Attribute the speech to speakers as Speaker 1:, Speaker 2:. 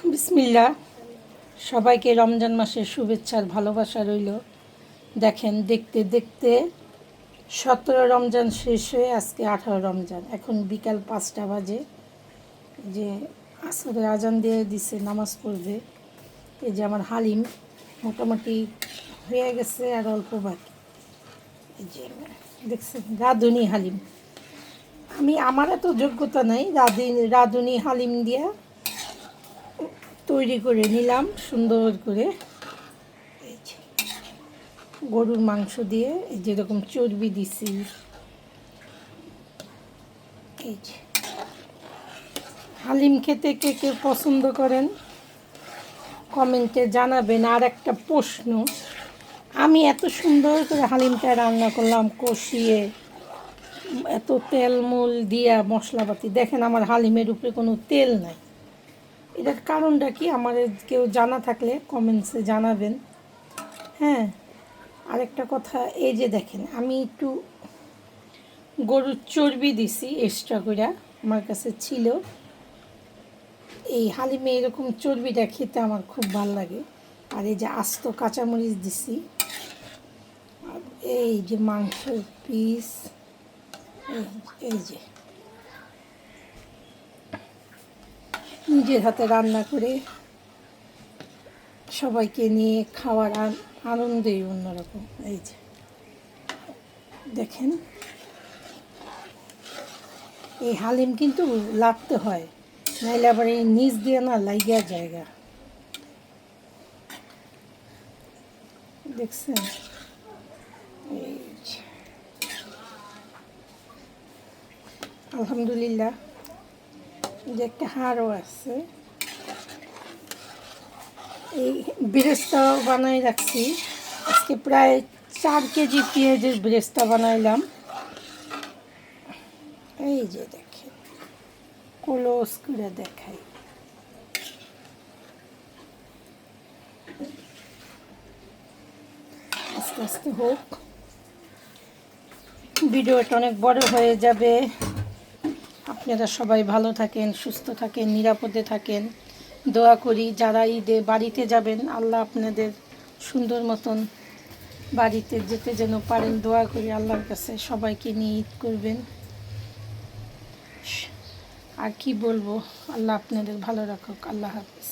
Speaker 1: বিসমিল্লাহ। সবাইকে রমজান মাসের শুভেচ্ছার ভালোবাসা রইল। দেখেন দেখতে দেখতে 17 রমজান শেষ হয়ে আজকে 18 রমজান। এখন বিকাল 5টা বাজে। যে আসরে আজান দিয়ে দিছে, নামাজ পড়বে। এই যে আমার হালিম মোটামুটি হয়ে গেছে, আর অল্প বাকি। এই যে দেখছেন রাঁধুনি হালিম। আমার এত যোগ্যতা নাই রাঁধুনি হালিম দিয়া তৈরি করে নিলাম সুন্দর করে। এই যে গরুর মাংস দিয়ে যেরকম চর্বি দিছি। এই যে হালিম খেতে কে কে পছন্দ করেন কমেন্টে জানাবেন। আর একটা প্রশ্ন, আমি এত সুন্দর করে হালিমটা রান্না করলাম কষিয়ে, এত তেল মূল দিয়া মশলাপাতি, দেখেন আমার হালিমের উপরে কোনো তেল নাই। এটার কারণটা কি আমার কেউ জানা থাকলে কমেন্টসে জানাবেন। হ্যাঁ, আরেকটা কথা, এই যে দেখেন আমি একটু গরুর চর্বি দিছি এক্সট্রা করে, আমার কাছে ছিল। এই হালিমে এরকম চর্বিটা খেতে আমার খুব ভালো লাগে। আর এই যে আস্ত কাঁচামরিচ দিছি, আর এই যে মাংসের পিস, এই যে নিজের হাতে রান্না করে সবাইকে নিয়ে খাওয়ার আনন্দই অন্যরকম। এই যে দেখেন, এই হালিম কিন্তু লাগতে হয়, নাইলে আবার এই নিচ দিয়ে না লাইগা জায়গা। দেখছেন, এই আলহামদুলিল্লাহ। যে একটা হাড়ও আছে, এই ব্রেস্তাও বানাই রাখছি। আজকে প্রায় 4 কেজি পেঁয়াজের ব্রেস্তা বানাইলাম। এই যে দেখেন, ক্লোজ করে দেখাই। আস্তে আস্তে হোক, ভিডিওটা অনেক বড় হয়ে যাবে। আপনারা সবাই ভালো থাকেন, সুস্থ থাকেন, নিরাপদে থাকেন। দোয়া করি যারা ঈদে বাড়িতে যাবেন, আল্লাহ আপনাদের সুন্দর মতন বাড়িতে যেতে যেন পারেন। দোয়া করি আল্লাহর কাছে সবাইকে নিয়ে ঈদ করবেন। আর কি বলবো, আল্লাহ আপনাদের ভালো রাখুক। আল্লাহ হাফেজ।